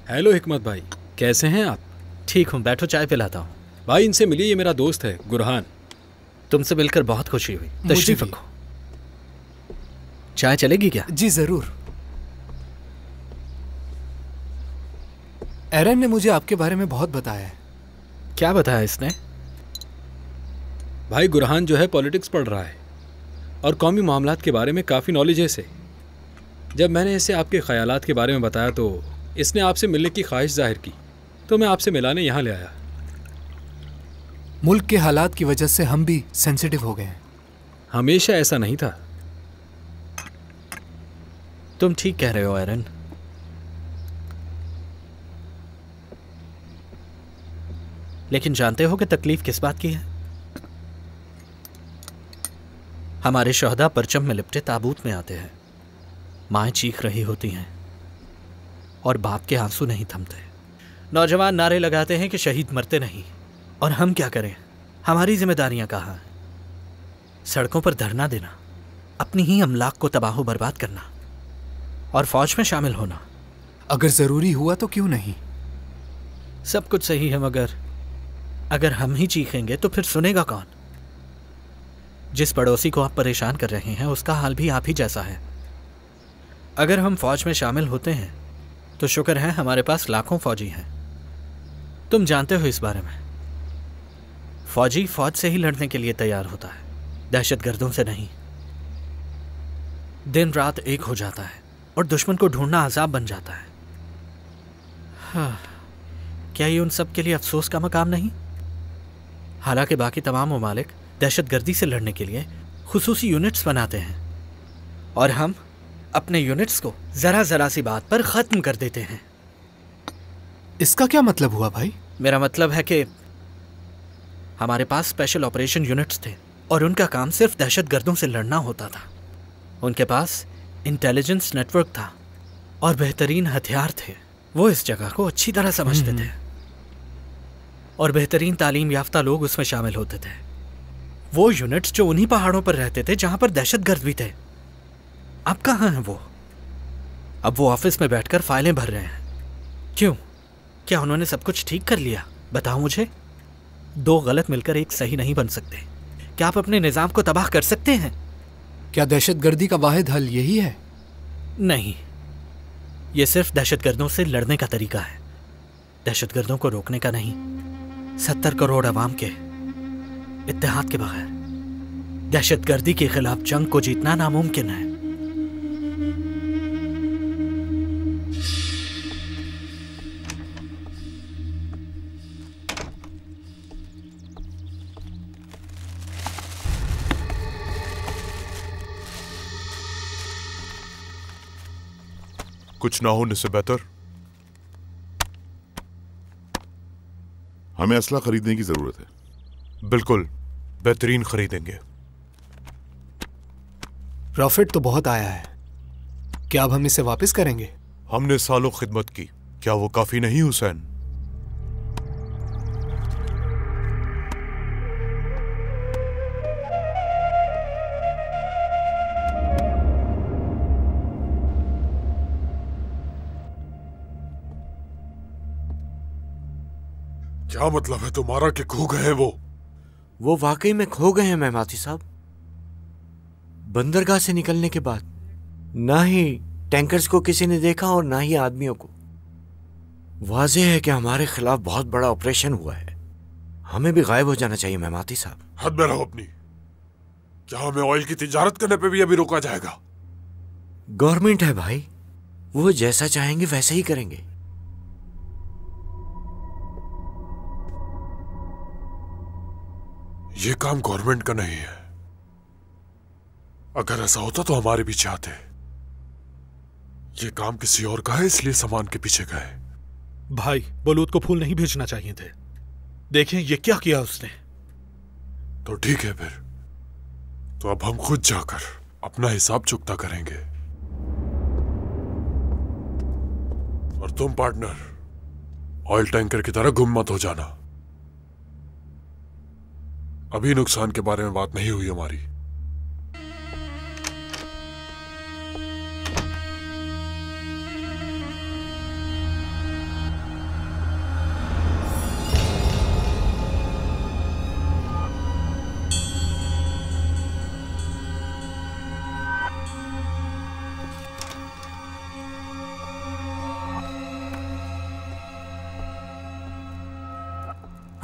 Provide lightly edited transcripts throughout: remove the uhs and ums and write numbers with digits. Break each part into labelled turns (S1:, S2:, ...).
S1: Hello हिकमत भाई, कैसे हैं आप?
S2: ठीक हूँ, बैठो चाय पिलाता हूँ।
S1: भाई इनसे मिलिए, ये मेरा दोस्त है गुरहान।
S2: तुमसे मिलकर बहुत खुशी हुई।
S3: मुझे
S2: तशरीफ
S3: भी।
S2: रखो। चाय चलेगी क्या?
S3: जी जरूर। एरन ने मुझे आपके बारे में बहुत बताया है।
S2: क्या बताया इसने?
S1: भाई गुरहान जो है पॉलिटिक्स पढ़ रहा है और कौमी मामलात के बारे में काफ़ी नॉलेज है इसे। जब मैंने इसे आपके ख्यालात के बारे में बताया तो इसने आपसे मिलने की ख्वाहिश जाहिर की, तो मैं आपसे मिलाने यहाँ ले आया।
S3: मुल्क के हालात की वजह से हम भी सेंसिटिव हो गए हैं।
S1: हमेशा ऐसा नहीं था।
S2: तुम ठीक कह रहे हो एरन। लेकिन जानते हो कि तकलीफ किस बात की है? हमारे शहदा परचम में लिपटे ताबूत में आते हैं, माएँ चीख रही होती हैं और बाप के आंसू नहीं थमते। नौजवान नारे लगाते हैं कि शहीद मरते नहीं, और हम क्या करें? हमारी जिम्मेदारियां कहाँ हैं? सड़कों पर धरना देना, अपनी ही अमलाक को तबाह बर्बाद करना और फौज में शामिल होना।
S3: अगर जरूरी हुआ तो क्यों नहीं।
S2: सब कुछ सही है, मगर अगर हम ही चीखेंगे तो फिर सुनेगा कौन? जिस पड़ोसी को आप परेशान कर रहे हैं उसका हाल भी आप ही जैसा है। अगर हम फौज में शामिल होते हैं तो शुक्र है हमारे पास लाखों फौजी हैं। तुम जानते हो इस बारे में। फौजी फौज से ही लड़ने के लिए तैयार होता है, दहशतगर्दों से नहीं। दिन रात एक हो जाता है और दुश्मन को ढूंढना अजाब बन जाता है। हाँ, क्या ये उन सब के लिए अफसोस का मकाम नहीं? हालांकि बाकी तमाम ममालिक दहशतगर्दी से लड़ने के लिए खुसूसी यूनिट्स बनाते हैं और हम अपने यूनिट्स को जरा जरा सी बात पर खत्म कर देते हैं।
S3: इसका क्या मतलब हुआ भाई?
S2: मेरा मतलब है कि हमारे पास स्पेशल ऑपरेशन यूनिट्स थे और उनका काम सिर्फ दहशतगर्दों से लड़ना होता था। उनके पास इंटेलिजेंस नेटवर्क था और बेहतरीन हथियार थे। वो इस जगह को अच्छी तरह समझते थे और बेहतरीन तालीम याफ्ता लोग उसमें शामिल होते थे। वो यूनिट्स जो उन्हीं पहाड़ों पर रहते थे जहां पर दहशतगर्द भी थे। अब कहाँ हैं वो? अब वो ऑफिस में बैठकर फाइलें भर रहे हैं। क्यों? क्या उन्होंने सब कुछ ठीक कर लिया? बताओ मुझे। दो गलत मिलकर एक सही नहीं बन सकते। क्या आप अपने निजाम को तबाह कर सकते हैं?
S3: क्या दहशतगर्दी का वाहिद हल यही है?
S2: नहीं, ये सिर्फ दहशतगर्दों से लड़ने का तरीका है, दहशतगर्दों को रोकने का नहीं। 70 करोड़ अवाम के इत्तेहाद के बगैर दहशतगर्दी के खिलाफ जंग को जीतना नामुमकिन है।
S4: कुछ ना होने से बेहतर
S5: हमें असला खरीदने की जरूरत है।
S4: बिल्कुल बेहतरीन खरीदेंगे।
S3: प्रॉफिट तो बहुत आया है, क्या अब हम इसे वापस करेंगे?
S4: हमने सालों खिदमत की, क्या वो काफी नहीं हुसैन?
S5: क्या मतलब है तुम्हारा कि खो गए हैं
S6: वो वाकई में खो गए हैं मेहमाती साहब। बंदरगाह से निकलने के बाद ना ही टैंकर्स को किसी ने देखा और ना ही आदमियों को। वाज़ेह है कि हमारे खिलाफ बहुत बड़ा ऑपरेशन हुआ है। हमें भी गायब हो जाना चाहिए मेहमाती साहब।
S5: हद में रहो अपनी। क्या हमें ऑयल की तिजारत करने पे भी अभी रोका जाएगा?
S6: गवर्नमेंट है भाई, वो जैसा चाहेंगे वैसे ही करेंगे।
S5: ये काम गवर्नमेंट का नहीं है। अगर ऐसा होता तो हमारे पीछे आते। ये काम किसी और का है, इसलिए सामान के पीछे गए।
S1: भाई बलूत को फूल नहीं भेजना चाहिए थे। देखें ये क्या किया उसने।
S5: तो ठीक है फिर, तो अब हम खुद जाकर अपना हिसाब चुकता करेंगे। और तुम पार्टनर ऑयल टैंकर की तरह गुम मत हो जाना। अभी नुकसान के बारे में बात नहीं हुई हमारी।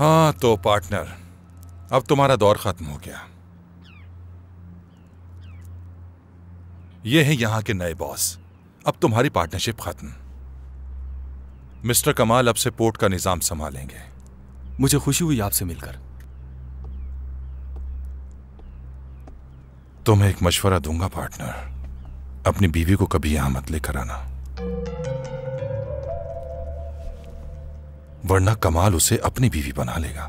S7: हाँ तो पार्टनर, अब तुम्हारा दौर खत्म हो गया। ये हैं यहां के नए बॉस। अब तुम्हारी पार्टनरशिप खत्म। मिस्टर कमाल अब से पोर्ट का निजाम संभालेंगे।
S8: मुझे खुशी हुई आपसे मिलकर।
S7: तुम्हें एक मशवरा दूंगा पार्टनर, अपनी बीवी को कभी यहां मत लेकर आना, वरना कमाल उसे अपनी बीवी बना लेगा।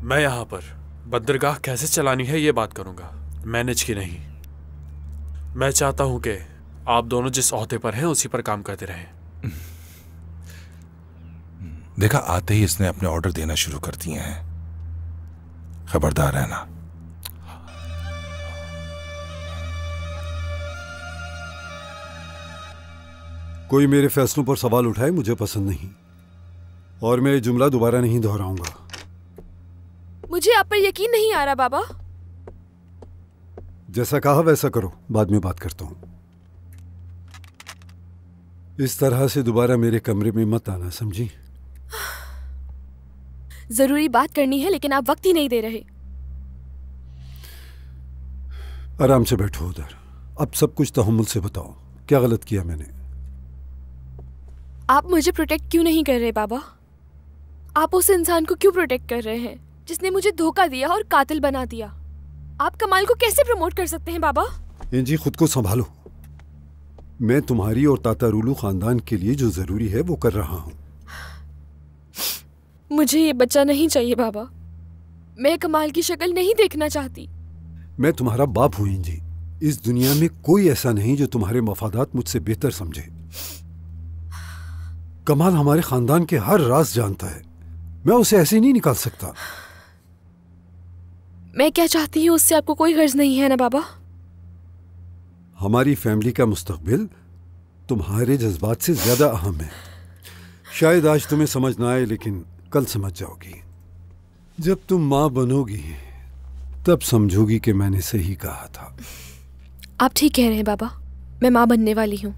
S5: मैं यहां पर बंदरगाह कैसे चलानी है ये बात करूंगा, मैनेज की नहीं। मैं चाहता हूं कि आप दोनों जिस ओहदे पर हैं उसी पर काम करते रहें।
S7: देखा, आते ही इसने अपने ऑर्डर देना शुरू कर दिए हैं। खबरदार रहना।
S9: कोई मेरे फैसलों पर सवाल उठाए मुझे पसंद नहीं, और मैं ये जुमला दोबारा नहीं दोहराऊंगा।
S10: मुझे आप पर यकीन नहीं आ रहा बाबा।
S9: जैसा कहा वैसा करो, बाद में बात करता हूं। इस तरह से दोबारा मेरे कमरे में मत आना, समझी?
S10: जरूरी बात करनी है लेकिन आप वक्त ही नहीं दे रहे।
S9: आराम से बैठो उधर। अब सब कुछ तहम्मुल से बताओ, क्या गलत किया मैंने?
S10: आप मुझे प्रोटेक्ट क्यों नहीं कर रहे बाबा? आप उस इंसान को क्यों प्रोटेक्ट कर रहे हैं जिसने मुझे धोखा दिया और कातिल बना दिया? आप कमाल को कैसे प्रमोट कर सकते हैं बाबा?
S9: इंजी, खुद को संभालो। मैं तुम्हारी और तातारुलू खानदान के लिए जो जरूरी है वो कर रहा हूं।
S10: मुझे ये बच्चा नहीं चाहिए बाबा। मैं कमाल की शक्ल नहीं देखना चाहती।
S9: मैं तुम्हारा बाप हूं इंजी। इस दुनिया में कोई ऐसा नहीं जो तुम्हारे मफादात मुझसे बेहतर समझे। कमाल हमारे खानदान के हर राज जानता है, मैं उसे ऐसे नहीं निकाल सकता।
S10: मैं क्या चाहती हूँ उससे आपको कोई गर्ज नहीं है ना बाबा?
S9: हमारी फैमिली का मुस्तकबिल तुम्हारे जज्बात से ज्यादा अहम है। शायद आज तुम्हें समझ ना आए लेकिन कल समझ जाओगी। जब तुम माँ बनोगी तब समझोगी कि मैंने सही कहा था।
S10: आप ठीक कह रहे हैं बाबा, मैं माँ बनने वाली हूँ,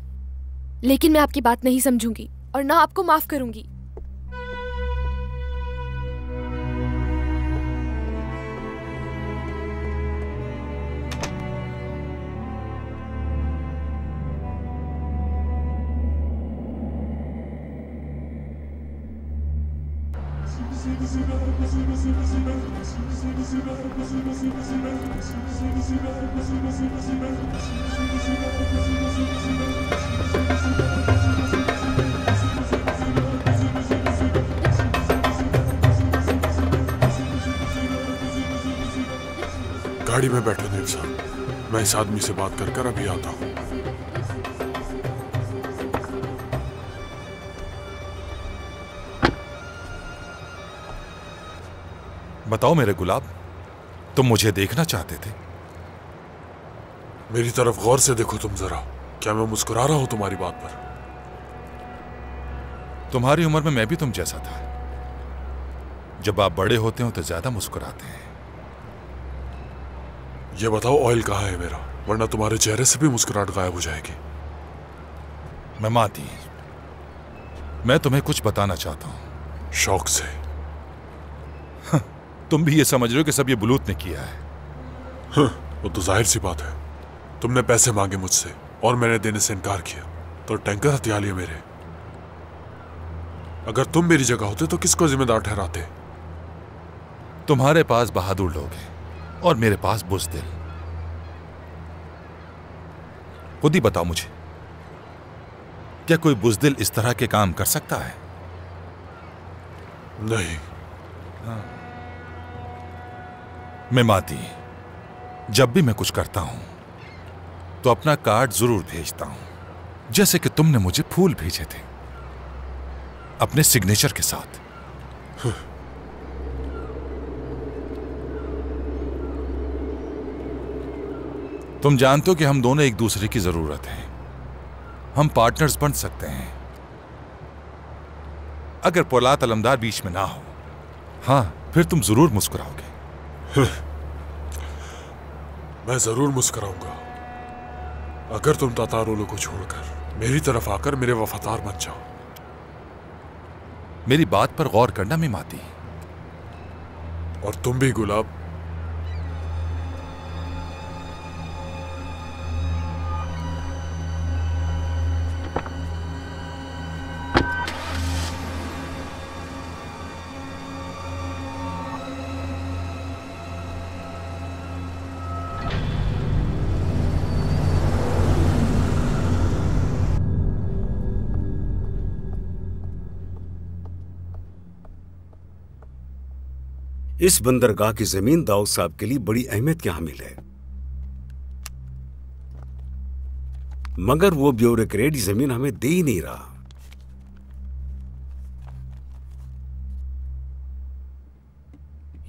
S10: लेकिन मैं आपकी बात नहीं समझूंगी और ना आपको माफ करूंगी।
S5: गाड़ी में बैठो नील साहब, मैं इस आदमी से बात कर अभी आता हूं।
S7: बताओ मेरे गुलाब, तुम मुझे देखना चाहते थे?
S5: मेरी तरफ गौर से देखो तुम जरा। क्या मैं मुस्कुरा रहा हूं तुम्हारी बात पर?
S7: तुम्हारी उम्र में मैं भी तुम जैसा था। जब आप बड़े होते हो तो ज्यादा मुस्कुराते हैं।
S5: ये बताओ ऑयल कहाँ है मेरा, वरना तुम्हारे चेहरे से भी मुस्कुराहट गायब हो जाएगी।
S7: मेमाती, मैं तुम्हें कुछ बताना चाहता हूं।
S5: शौक से।
S7: तुम भी ये समझ रहे हो कि सब ये बलूत ने किया है?
S5: वो तो जाहिर सी बात है। तुमने पैसे मांगे मुझसे और मैंने देने से इनकार किया तो टैंकर हथिया लिए मेरे। अगर तुम मेरी जगह होते तो किसको जिम्मेदार ठहराते?
S7: तुम्हारे पास बहादुर लोग हैं और मेरे पास बुज़दिल। खुद ही बताओ मुझे, क्या कोई बुज़दिल इस तरह के काम कर सकता है?
S5: नहीं।
S7: मेमाती, जब भी मैं कुछ करता हूं तो अपना कार्ड जरूर भेजता हूं, जैसे कि तुमने मुझे फूल भेजे थे अपने सिग्नेचर के साथ। तुम जानते हो कि हम दोनों एक दूसरे की जरूरत है। हम पार्टनर्स बन सकते हैं अगर पोलात अलमदार बीच में ना हो। हां, फिर तुम जरूर मुस्कुराओगे।
S5: मैं जरूर मुस्कुराऊंगा अगर तुम तातारुलू को छोड़कर मेरी तरफ आकर मेरे वफादार बन जाओ।
S7: मेरी बात पर गौर करना मीमाती।
S5: और तुम भी गुलाब।
S11: इस बंदरगाह की जमीन दाऊद साहब के लिए बड़ी अहमियत की हामिल है, मगर वो ब्यूरोक्रेट जमीन हमें दे ही नहीं रहा।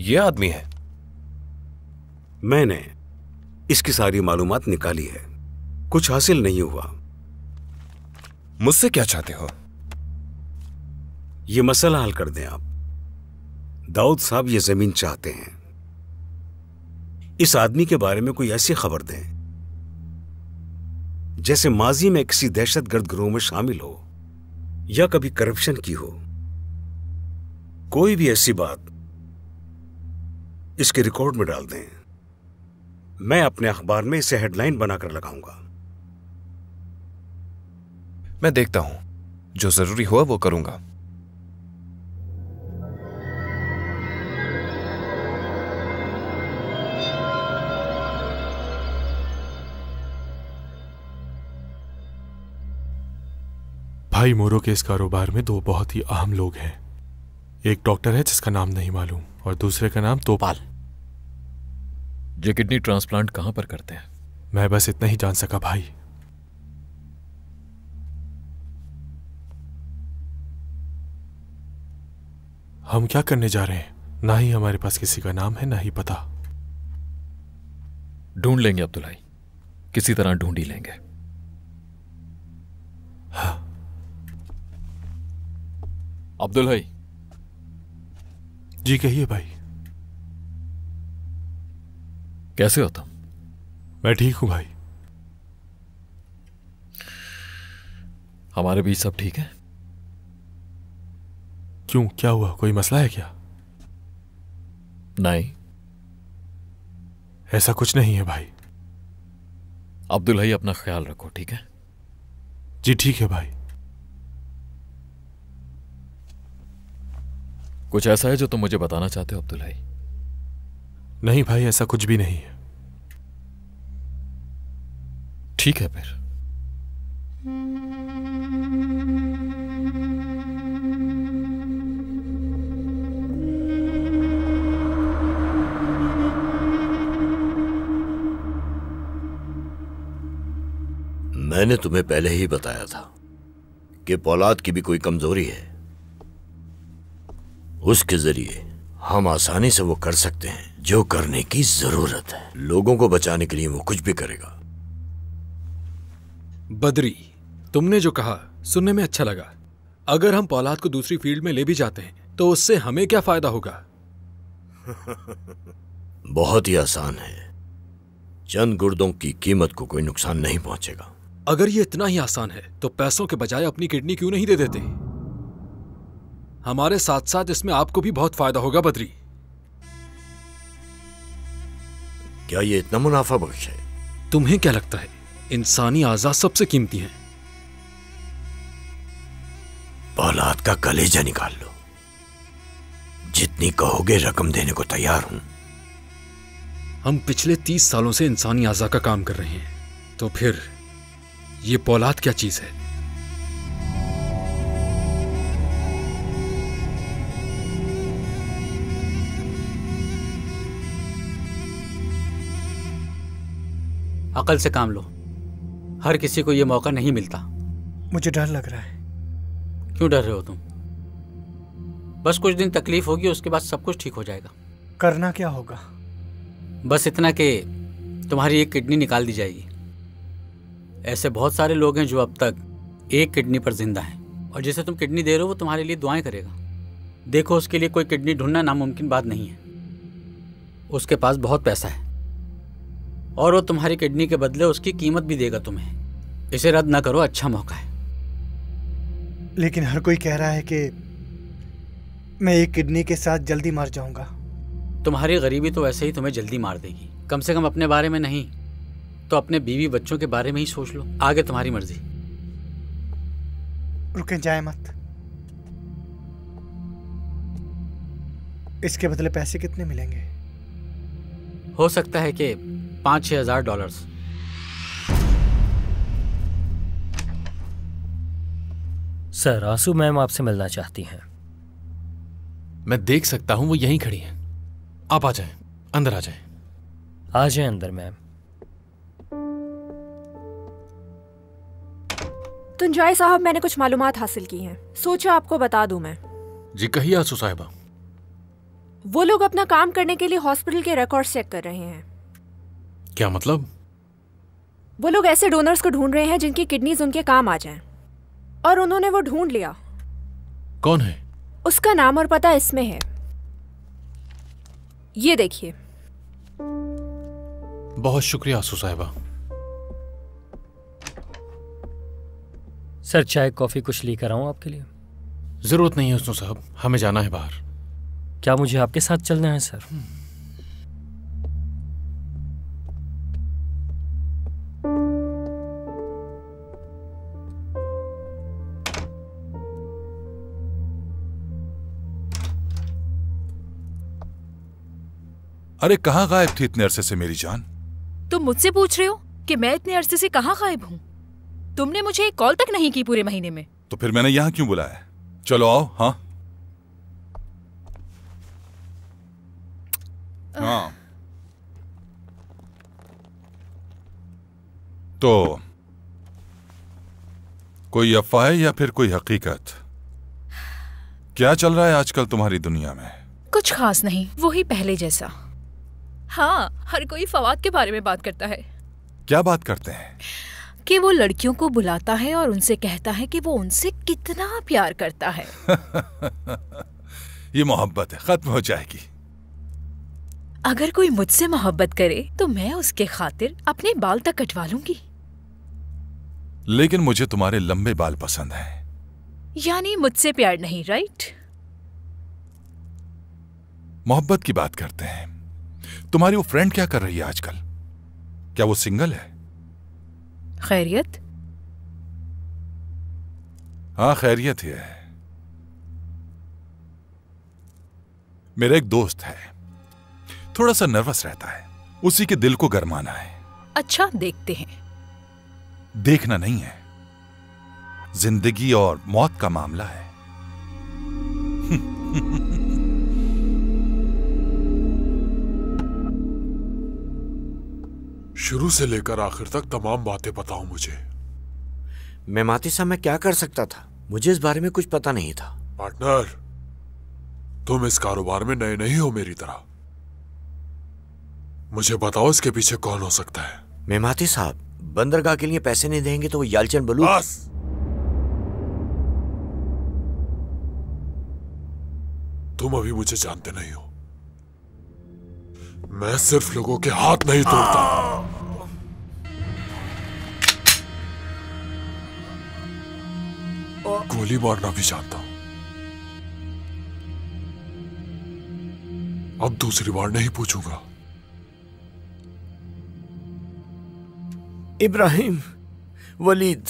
S12: ये आदमी है।
S11: मैंने इसकी सारी मालूमात निकाली है, कुछ हासिल नहीं हुआ।
S12: मुझसे क्या चाहते हो?
S11: ये मसला हल कर दें आप। दाऊद साहब ये जमीन चाहते हैं। इस आदमी के बारे में कोई ऐसी खबर दें जैसे माजी में किसी दहशतगर्द गिरोह में शामिल हो या कभी करप्शन की हो। कोई भी ऐसी बात इसके रिकॉर्ड में डाल दें। मैं अपने अखबार में इसे हेडलाइन बनाकर लगाऊंगा।
S12: मैं देखता हूं, जो जरूरी हुआ वो करूंगा।
S5: भाई मोरो के इस कारोबार में दो बहुत ही अहम लोग हैं। एक डॉक्टर है जिसका नाम नहीं मालूम और दूसरे का नाम तोपाल।
S1: ये किडनी ट्रांसप्लांट कहां पर करते हैं?
S5: मैं बस इतना ही जान सका भाई। हम क्या करने जा रहे हैं, ना ही हमारे पास किसी का नाम है ना ही पता।
S1: ढूंढ लेंगे अब्दुल भाई, किसी तरह ढूंढ ही लेंगे।
S5: हाँ।
S1: अब्दुल भाई।
S5: जी कहिए भाई।
S1: कैसे हो तुम?
S5: मैं ठीक हूं भाई।
S1: हमारे बीच सब ठीक है?
S5: क्यों, क्या हुआ? कोई मसला है क्या?
S1: नहीं,
S5: ऐसा कुछ नहीं है भाई।
S1: अब्दुल भाई अपना ख्याल रखो, ठीक है?
S5: जी ठीक है भाई।
S1: कुछ ऐसा है जो तुम मुझे बताना चाहते हो अब्दुल भाई?
S5: नहीं भाई, ऐसा कुछ भी नहीं है।
S1: ठीक है फिर।
S6: मैंने तुम्हें पहले ही बताया था कि पौलाद की भी कोई कमजोरी है। उसके जरिए हम आसानी से वो कर सकते हैं जो करने की जरूरत है। लोगों को बचाने के लिए वो कुछ भी करेगा।
S1: बदरी, तुमने जो कहा सुनने में अच्छा लगा। अगर हम पौलाद को दूसरी फील्ड में ले भी जाते हैं तो उससे हमें क्या फायदा होगा?
S6: बहुत ही आसान है। चंद गुर्दों की कीमत को कोई नुकसान नहीं पहुंचेगा।
S1: अगर ये इतना ही आसान है तो पैसों के बजाय अपनी किडनी क्यों नहीं दे देते? हमारे साथ साथ इसमें आपको भी बहुत फायदा होगा बदरी।
S6: क्या ये इतना मुनाफा बख्श है?
S1: तुम्हें क्या लगता है इंसानी आज़ा सबसे कीमती हैं?
S6: औलाद का कलेजा निकाल लो। जितनी कहोगे रकम देने को तैयार हूं।
S1: हम पिछले 30 सालों से इंसानी आज़ा का काम कर रहे हैं, तो फिर ये पौलाद क्या चीज है?
S13: अकल से काम लो। हर किसी को यह मौका नहीं मिलता।
S2: मुझे डर लग रहा है।
S13: क्यों डर रहे हो तुम? बस कुछ दिन तकलीफ होगी, उसके बाद सब कुछ ठीक हो जाएगा।
S2: करना क्या होगा?
S13: बस इतना कि तुम्हारी एक किडनी निकाल दी जाएगी। ऐसे बहुत सारे लोग हैं जो अब तक एक किडनी पर जिंदा हैं, और जिसे तुम किडनी दे रहे हो वो तुम्हारे लिए दुआएं करेगा। देखो, उसके लिए कोई किडनी ढूंढना नामुमकिन बात नहीं है। उसके पास बहुत पैसा है और वो तुम्हारी किडनी के बदले उसकी कीमत भी देगा तुम्हें। इसे रद्द ना करो, अच्छा मौका है।
S2: लेकिन हर कोई कह रहा है कि
S14: मैं एक किडनी के साथ जल्दी मर जाऊंगा।
S13: तुम्हारी गरीबी तो वैसे ही तुम्हें जल्दी मार देगी। कम से कम अपने बारे में नहीं तो अपने बीवी बच्चों के बारे में ही सोच लो। आगे तुम्हारी मर्जी।
S14: रुके जाए मत। इसके बदले पैसे कितने मिलेंगे?
S13: हो सकता है कि 5-6 हज़ार डॉलर्स।
S15: सर, आंसू मैम आपसे मिलना चाहती हैं।
S16: मैं देख सकता हूं, वो यहीं खड़ी हैं। आप आ जाएं, अंदर आ जाएं।
S15: आ जाएं अंदर मैम।
S17: तुंजाई साहब, मैंने कुछ मालूमात हासिल की हैं, सोचा आपको बता दूं मैं।
S16: जी कहिए आंसू साहिबा।
S17: वो लोग अपना काम करने के लिए हॉस्पिटल के रिकॉर्ड चेक कर रहे हैं।
S16: क्या मतलब?
S17: वो लोग ऐसे डोनर्स को ढूंढ रहे हैं जिनकी किडनीज उनके काम आ जाएं। और उन्होंने वो ढूंढ लिया।
S16: कौन है?
S17: उसका नाम और पता इसमें है, ये देखिए।
S16: बहुत शुक्रिया आंसू साहिबा।
S15: सर, चाय कॉफी कुछ लेकर आऊं आपके लिए?
S16: जरूरत नहीं है आंसू साहब, हमें जाना है बाहर।
S15: क्या मुझे आपके साथ चलना है सर?
S7: अरे कहाँ गायब थी इतने अरसे से मेरी जान?
S18: तुम मुझसे पूछ रहे हो कि मैं इतने अरसे से कहाँ गायब हूँ? तुमने मुझे एक कॉल तक नहीं की पूरे महीने में।
S7: तो फिर मैंने यहां क्यों बुलाया? चलो आओ। हाँ हाँ। तो कोई अफवाह है या फिर कोई हकीकत? क्या चल रहा है आजकल तुम्हारी दुनिया में?
S18: कुछ खास नहीं, वही पहले जैसा। हाँ, हर कोई फवाद के बारे में बात करता है।
S7: क्या बात करते हैं?
S18: कि वो लड़कियों को बुलाता है और उनसे कहता है कि वो उनसे कितना प्यार करता है।
S7: ये मोहब्बत है, खत्म हो जाएगी।
S18: अगर कोई मुझसे मोहब्बत करे तो मैं उसके खातिर अपने बाल तक कटवा लूंगी।
S7: लेकिन मुझे तुम्हारे लंबे बाल पसंद हैं।
S18: यानी मुझसे प्यार नहीं, राइट?
S7: मोहब्बत की बात करते हैं। तुम्हारी वो फ्रेंड क्या कर रही है आजकल? क्या वो सिंगल है?
S18: खैरियत?
S7: हाँ, खैरियत ही है। मेरा एक दोस्त है, थोड़ा सा नर्वस रहता है, उसी के दिल को गरमाना है।
S18: अच्छा, देखते हैं।
S7: देखना नहीं है, जिंदगी और मौत का मामला है।
S5: शुरू से लेकर आखिर तक तमाम बातें बताओ मुझे।
S6: मेमाती साहब, मैं क्या कर सकता था? मुझे इस बारे में कुछ पता नहीं था।
S5: पार्टनर, तुम इस कारोबार में नए नहीं हो मेरी तरह। मुझे बताओ इसके पीछे कौन हो सकता है?
S6: मेमाती साहब, बंदरगाह के लिए पैसे नहीं देंगे तो वो यालचन बलू।
S5: बस, तुम अभी मुझे जानते नहीं हो। मैं सिर्फ लोगों के हाथ नहीं तोड़ता, गोली मारना भी जानता हूं। अब दूसरी बार नहीं पूछूंगा।
S6: इब्राहिम वलीद,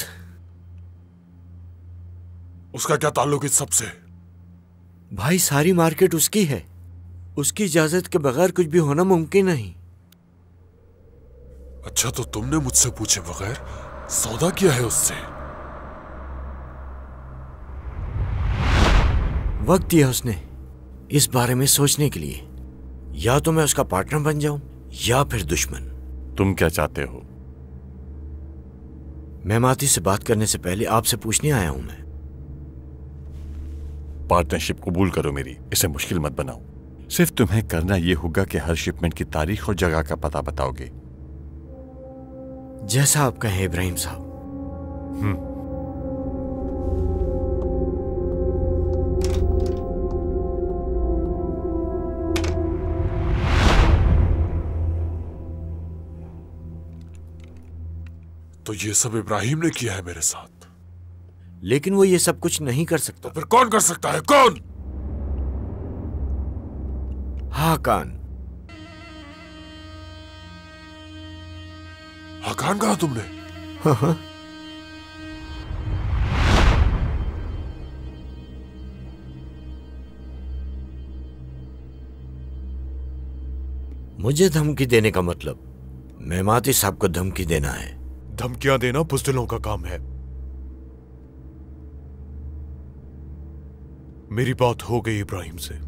S5: उसका क्या ताल्लुक इस सबसे?
S6: भाई, सारी मार्केट उसकी है। उसकी इजाजत के बगैर कुछ भी होना मुमकिन नहीं।
S5: अच्छा, तो तुमने मुझसे पूछे बगैर सौदा किया है उससे?
S6: वक्त दिया उसने इस बारे में सोचने के लिए। या तो मैं उसका पार्टनर बन जाऊं या फिर दुश्मन।
S19: तुम क्या चाहते हो?
S6: मेमाती से बात करने से पहले आपसे पूछने आया हूं मैं।
S19: पार्टनरशिप कबूल करो मेरी, इसे मुश्किल मत बनाओ। सिर्फ तुम्हें करना यह होगा कि हर शिपमेंट की तारीख और जगह का पता बताओगे।
S6: जैसा आप कहें इब्राहिम साहब।
S5: तो ये सब इब्राहिम ने किया है मेरे साथ।
S6: लेकिन वो ये सब कुछ नहीं कर सकता।
S5: तो फिर कौन कर सकता है? कौन?
S6: हाकान।
S19: हाकान कहा तुमने?
S6: हाँ हाँ। मुझे धमकी देने का मतलब मेमाती साहब को धमकी देना है।
S19: धमकियां देना बुज़दिलों का काम है। मेरी बात हो गई इब्राहिम से,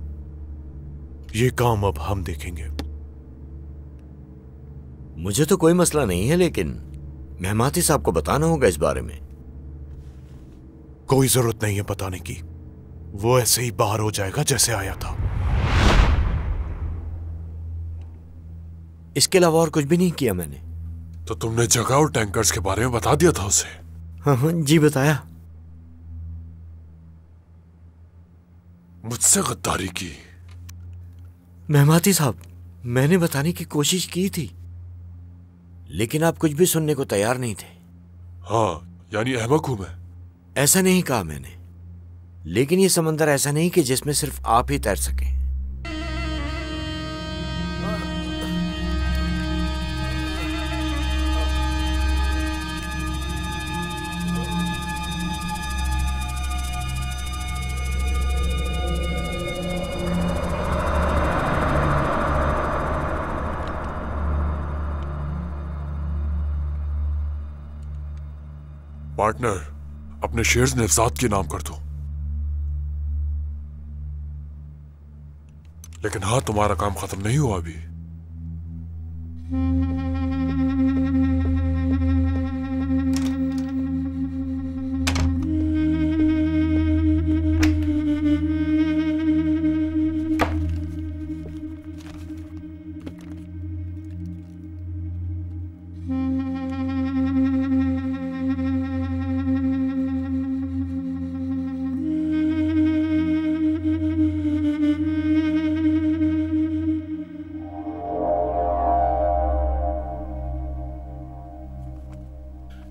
S19: ये काम अब हम देखेंगे।
S6: मुझे तो कोई मसला नहीं है, लेकिन मेहमाती साहब को बताना होगा इस बारे में।
S19: कोई जरूरत नहीं है बताने की, वो ऐसे ही बाहर हो जाएगा जैसे आया था।
S6: इसके अलावा और कुछ भी नहीं किया मैंने।
S19: तो तुमने जगह और टैंकर्स के बारे में बता दिया था उसे?
S6: हाँ हाँ जी बताया।
S19: मुझसे गद्दारी की?
S6: मेहमाती साहब, मैंने बताने की कोशिश की थी, लेकिन आप कुछ भी सुनने को तैयार नहीं थे।
S19: हाँ, यानी अहमक हूं मैं?
S6: ऐसा नहीं कहा मैंने, लेकिन ये समंदर ऐसा नहीं कि जिसमें सिर्फ आप ही तैर सकें।
S19: पार्टनर, अपने शेयर्स नवजात के नाम कर दो। लेकिन हाँ, तुम्हारा काम खत्म नहीं हुआ अभी।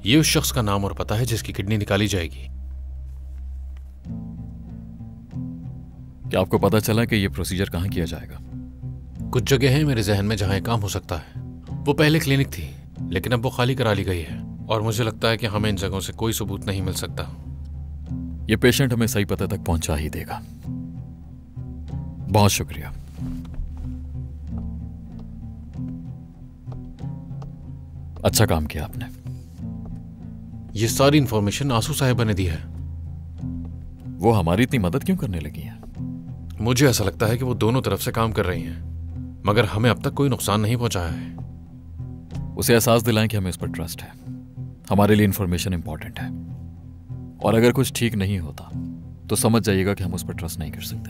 S16: ये उस शख्स का नाम और पता है जिसकी किडनी निकाली जाएगी।
S12: क्या आपको पता चला कि ये प्रोसीजर कहाँ किया जाएगा?
S16: कुछ जगह है मेरे जहन में जहां ये काम हो सकता है। वो पहले क्लिनिक थी, लेकिन अब वो खाली करा ली गई है, और मुझे लगता है कि हमें इन जगहों से कोई सबूत नहीं मिल सकता।
S12: ये पेशेंट हमें सही पते तक पहुंचा ही देगा। बहुत शुक्रिया। अच्छा काम किया आपने।
S16: ये सारी इंफॉर्मेशन आंसू साहिबा ने दी है।
S12: वो हमारी इतनी मदद क्यों करने लगी है?
S16: मुझे ऐसा लगता है कि वो दोनों तरफ से काम कर रही हैं, मगर हमें अब तक कोई नुकसान नहीं पहुंचाया है।
S12: उसे एहसास दिलाएं कि हमें इस पर ट्रस्ट है। हमारे लिए इंफॉर्मेशन इंपॉर्टेंट है, और अगर कुछ ठीक नहीं होता तो समझ जाइएगा कि हम उस पर ट्रस्ट नहीं कर सकते।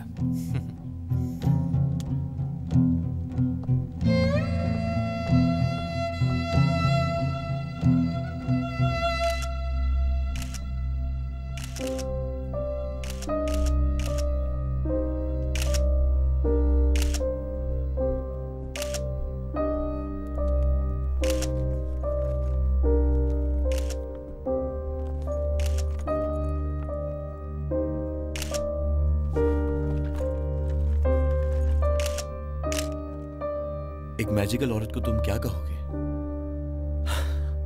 S8: मैजिकल औरत को तुम क्या कहोगे?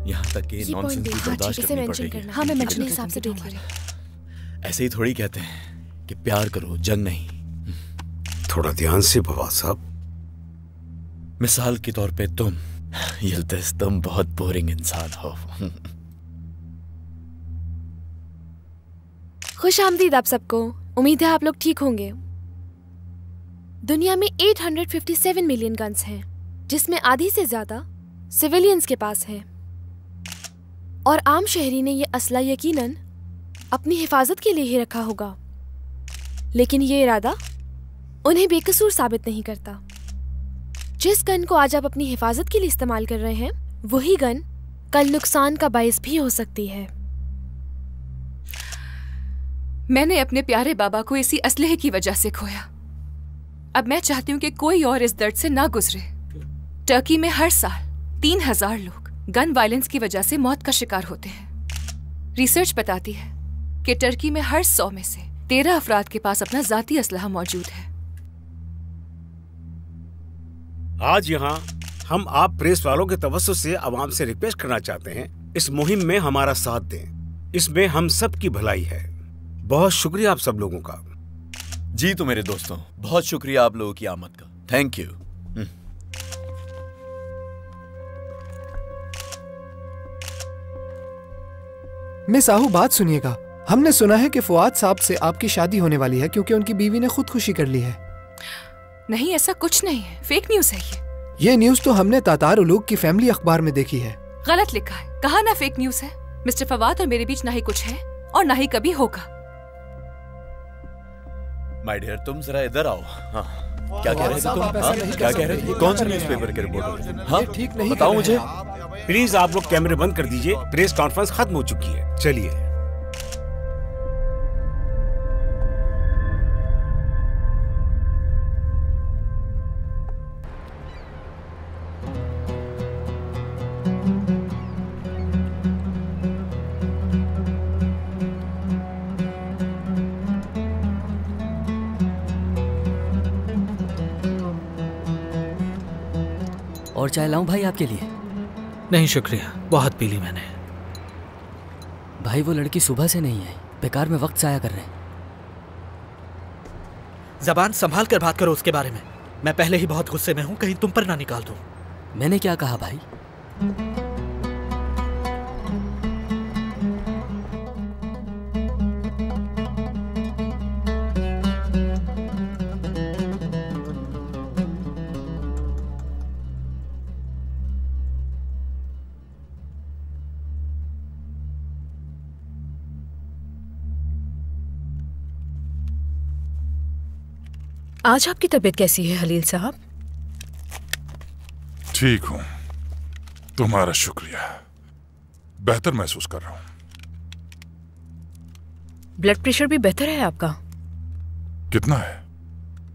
S8: यहाँ तक कि नॉनसेंस भी बर्दाश्त करनी पड़ेगी।
S10: हाँ, मैं अपने हिसाब से देख रही।
S8: ऐसे ही थोड़ी कहते हैं कि प्यार करो, जंग नहीं।
S11: थोड़ा ध्यान से फवाद साहब।
S8: मिसाल के तौर पे तुम यिल्दिज़, तुम बहुत बोरिंग इंसान हो।
S10: खुश आमदीद आप सबको। उम्मीद है आप लोग ठीक होंगे। दुनिया में 857 मिलियन गन्स हैं, जिसमें आधी से ज्यादा सिविलियंस के पास है, और आम शहरी ने यह असला यकीनन अपनी हिफाजत के लिए ही रखा होगा, लेकिन ये इरादा उन्हें बेकसूर साबित नहीं करता। जिस गन को आज आप अपनी हिफाजत के लिए इस्तेमाल कर रहे हैं, वही गन कल नुकसान का बायस भी हो सकती है।
S20: मैंने अपने प्यारे बाबा को इसी असलहे की वजह से खोया। अब मैं चाहती हूँ कि कोई और इस दर्द से ना गुजरे। टर्की में हर साल 3000 लोग गन वायलेंस की वजह से मौत का शिकार होते हैं। रिसर्च बताती है कि टर्की में हर 100 में से 13 अफराद के पास अपना जाती असलहा मौजूद है।
S11: आज यहाँ हम आप प्रेस वालों के तवज्जुह से आवाम से रिक्वेस्ट करना चाहते हैं, इस मुहिम में हमारा साथ दें। इसमें हम सब की भलाई है। बहुत शुक्रिया आप सब लोगों का।
S8: जी तो मेरे दोस्तों, बहुत शुक्रिया आप लोगों की आमद का। Thank you.
S3: मिस आहू, बात सुनिएगा। हमने सुना है कि फुआद साहब से आपकी शादी होने वाली है क्योंकि उनकी बीवी ने खुदकुशी कर ली है।
S20: नहीं, ऐसा कुछ नहीं है, फेक न्यूज है
S3: ये न्यूज तो हमने तातार उलूग की फैमिली अखबार में देखी है।
S20: गलत लिखा है, कहा ना फेक न्यूज है। मिस्टर फवाद और मेरे बीच ना ही कुछ है और ना ही कभी होगा।
S8: माय डियर, तुम जरा इधर आओ। हाँ, क्या कह रहे थे तुम? क्या कह रहे थे? कौन से न्यूज़पेपर के रिपोर्टर? हाँ,
S3: ठीक नहीं
S11: बताओ मुझे। प्लीज आप लोग कैमरे बंद कर दीजिए, प्रेस कॉन्फ्रेंस खत्म हो चुकी है। चलिए।
S21: और चाय लाऊं भाई आपके लिए?
S2: नहीं शुक्रिया, बहुत पी ली मैंने।
S21: भाई वो लड़की सुबह से नहीं आई, बेकार में वक्त जाया कर रहे हैं।
S2: जबान संभाल कर बात करो उसके बारे में। मैं पहले ही बहुत गुस्से में हूं, कहीं तुम पर ना निकाल दूं।
S21: मैंने क्या कहा भाई?
S18: आज आपकी तबीयत कैसी है हलील साहब?
S7: ठीक हूं, तुम्हारा शुक्रिया। बेहतर महसूस कर रहा हूं।
S18: ब्लड प्रेशर भी बेहतर है आपका?
S7: कितना है?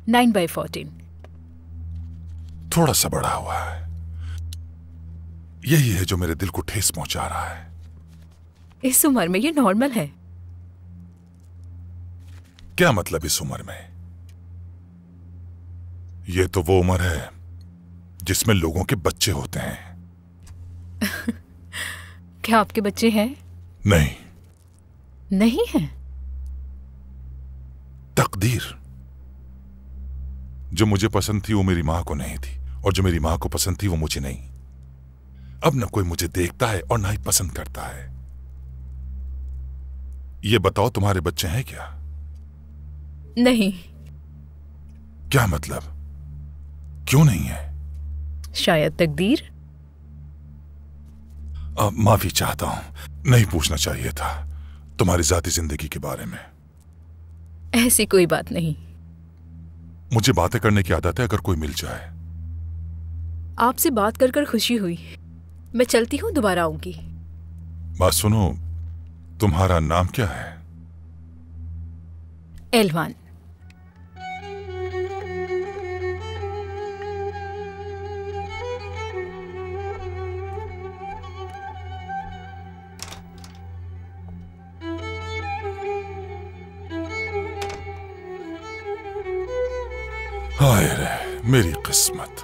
S18: 9/14।
S7: थोड़ा सा बढ़ा हुआ है। यही है जो मेरे दिल को ठेस पहुंचा रहा है।
S18: इस उम्र में ये नॉर्मल है?
S7: क्या मतलब इस उम्र में? ये तो वो उम्र है जिसमें लोगों के बच्चे होते हैं।
S18: क्या आपके बच्चे हैं?
S7: नहीं।
S18: नहीं है?
S7: तकदीर। जो मुझे पसंद थी वो मेरी मां को नहीं थी, और जो मेरी मां को पसंद थी वो मुझे नहीं। अब न कोई मुझे देखता है और ना ही पसंद करता है। ये बताओ, तुम्हारे बच्चे हैं क्या?
S18: नहीं।
S7: क्या मतलब? क्यों नहीं है?
S18: शायद तकदीर।
S7: माफी चाहता हूं, नहीं पूछना चाहिए था तुम्हारी जाती जिंदगी के बारे में।
S18: ऐसी कोई बात नहीं।
S7: मुझे बातें करने की आदत है, अगर कोई मिल जाए।
S18: आपसे बात कर कर खुशी हुई। मैं चलती हूँ, दोबारा आऊंगी।
S7: बात सुनो, तुम्हारा नाम क्या है?
S18: एलवान।
S7: हाय रे मेरी किस्मत,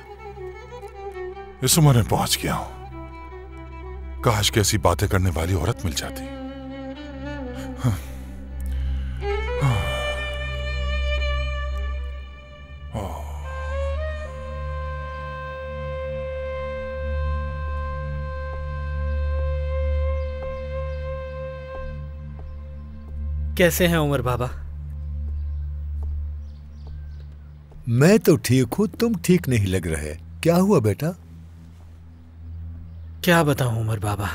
S7: इस उम्र में पहुंच गया हूं। काश कैसी बातें करने वाली औरत मिल जाती।
S2: कैसे हैं उमर बाबा?
S9: मैं तो ठीक हूं, तुम ठीक नहीं लग रहे। क्या हुआ बेटा?
S2: क्या बताऊं उमर बाबा,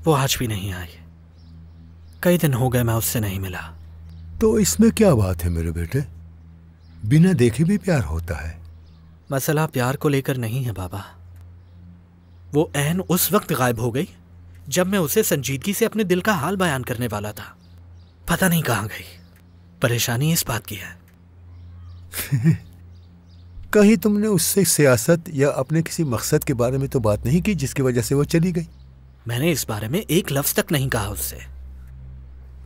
S2: वो आज भी नहीं आई। कई दिन हो गए मैं उससे नहीं मिला।
S9: तो इसमें क्या बात है मेरे बेटे? बिना देखे भी प्यार होता है।
S2: मसला प्यार को लेकर नहीं है बाबा। वो ऐन उस वक्त गायब हो गई जब मैं उसे संजीदगी से अपने दिल का हाल बयान करने वाला था। पता नहीं कहां गई। परेशानी इस बात की है।
S9: कहीं तुमने उससे सियासत या अपने किसी मकसद के बारे में तो बात नहीं की जिसकी वजह से वो चली गई?
S2: मैंने इस बारे में एक लफ्ज तक नहीं कहा उससे।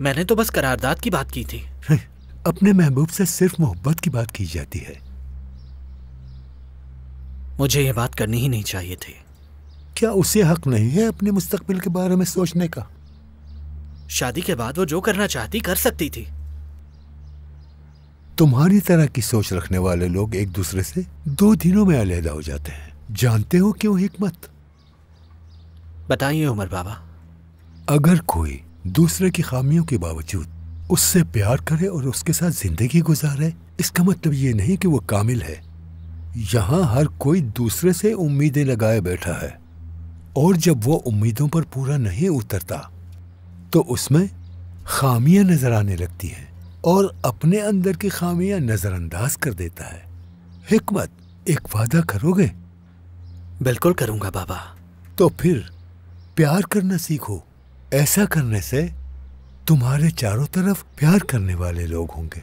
S2: मैंने तो बस करारदाद की बात की थी।
S9: अपने महबूब से सिर्फ मोहब्बत की बात की जाती है।
S2: मुझे ये बात करनी ही नहीं चाहिए थी।
S4: क्या उसे हक नहीं है अपने मुस्तकबिल के बारे में सोचने का?
S2: शादी के बाद वो जो करना चाहती कर सकती थी।
S4: तुम्हारी तरह की सोच रखने वाले लोग एक दूसरे से 2 दिनों में अलहदा हो जाते हैं। जानते हो क्यों हिकमत?
S2: बताइए उमर बाबा।
S4: अगर कोई दूसरे की खामियों के बावजूद उससे प्यार करे और उसके साथ जिंदगी गुजारे, इसका मतलब ये नहीं कि वो कामिल है। यहाँ हर कोई दूसरे से उम्मीदें लगाए बैठा है, और जब वो उम्मीदों पर पूरा नहीं उतरता तो उसमें खामियां नजर आने लगती हैं और अपने अंदर की खामियां नजरअंदाज कर देता है। हिकमत, एक वादा करोगे?
S2: बिल्कुल करूंगा बाबा।
S4: तो फिर प्यार करना सीखो। ऐसा करने से तुम्हारे चारों तरफ प्यार करने वाले लोग होंगे।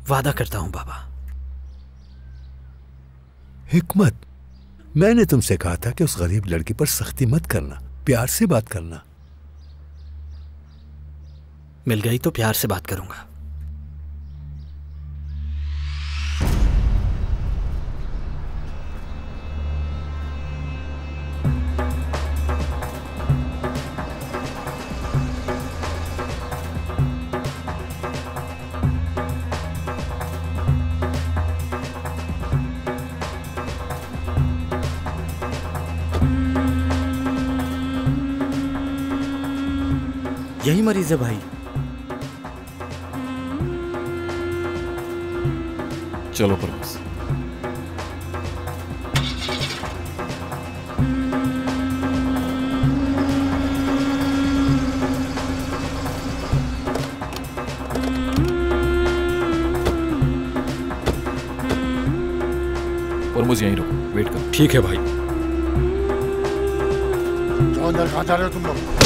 S2: वादा करता हूं बाबा।
S4: हिकमत, मैंने तुमसे कहा था कि उस गरीब लड़की पर सख्ती मत करना, प्यार से बात करना।
S2: मिल गई तो प्यार से बात करूंगा।
S6: यही मरीज है भाई।
S12: चलो परवेज। परवेज यहीं रुको, वेट करो।
S1: ठीक है भाई।
S22: अंदर कहाँ जा रहे हो तुम लोग?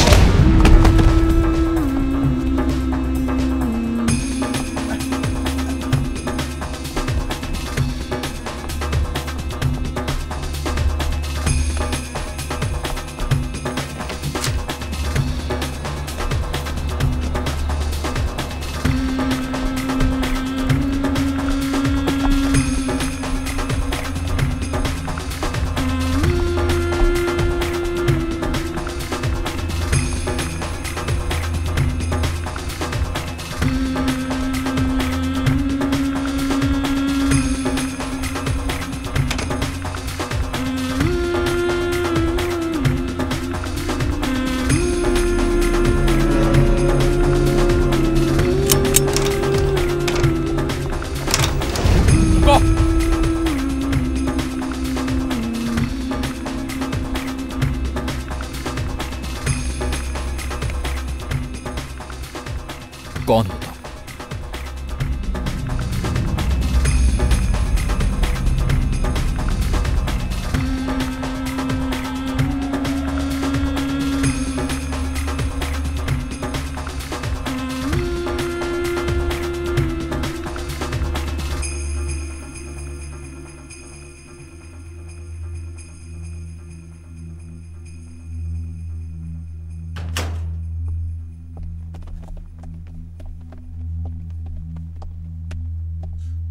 S12: कौन होता?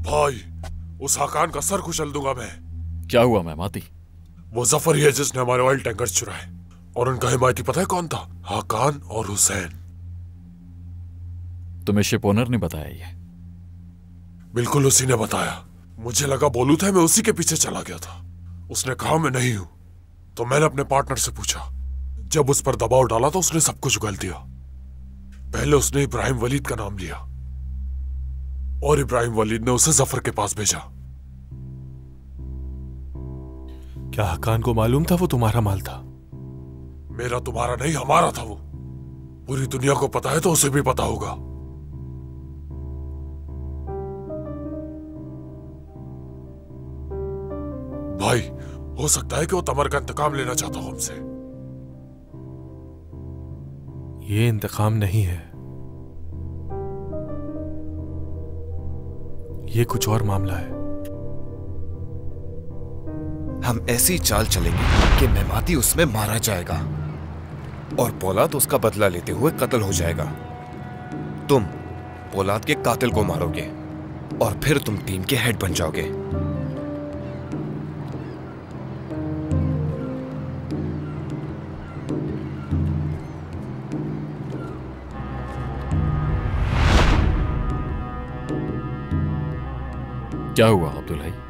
S5: भाई, उस हाकान का सर कुचल दूंगा मैं।
S12: क्या हुआ मेहमाती?
S5: वो जफर ही है जिसने हमारे ऑयल टैंकर्स चुराए, और उनका हिमायती पता है कौन था? हाकान और हुसैन।
S12: तुम्हें शिप ओनर ने बताया ये?
S5: बिल्कुल उसी ने बताया। मुझे लगा बोलू था, मैं उसी के पीछे चला गया था। उसने कहा मैं नहीं हूं, तो मैंने अपने पार्टनर से पूछा। जब उस पर दबाव डाला तो उसने सब कुछ उगल दिया। पहले उसने इब्राहिम वलीद का नाम लिया और इब्राहिम वलीद ने उसे जफर के पास भेजा।
S23: क्या हकान को मालूम था वो तुम्हारा माल था?
S5: मेरा तुम्हारा नहीं, हमारा था वो। पूरी दुनिया को पता है तो उसे भी पता होगा। भाई, हो सकता है कि वो तमर का इंतकाम लेना चाहता हो हमसे।
S23: ये इंतकाम नहीं है, ये कुछ और मामला है।
S24: हम ऐसी चाल चलेंगे कि मेहमाती उसमें मारा जाएगा और पोलाद उसका बदला लेते हुए कत्ल हो जाएगा। तुम पोलाद के कातिल को मारोगे और फिर तुम टीम के हेड बन जाओगे।
S12: क्या हुआ अब्दुल भाई?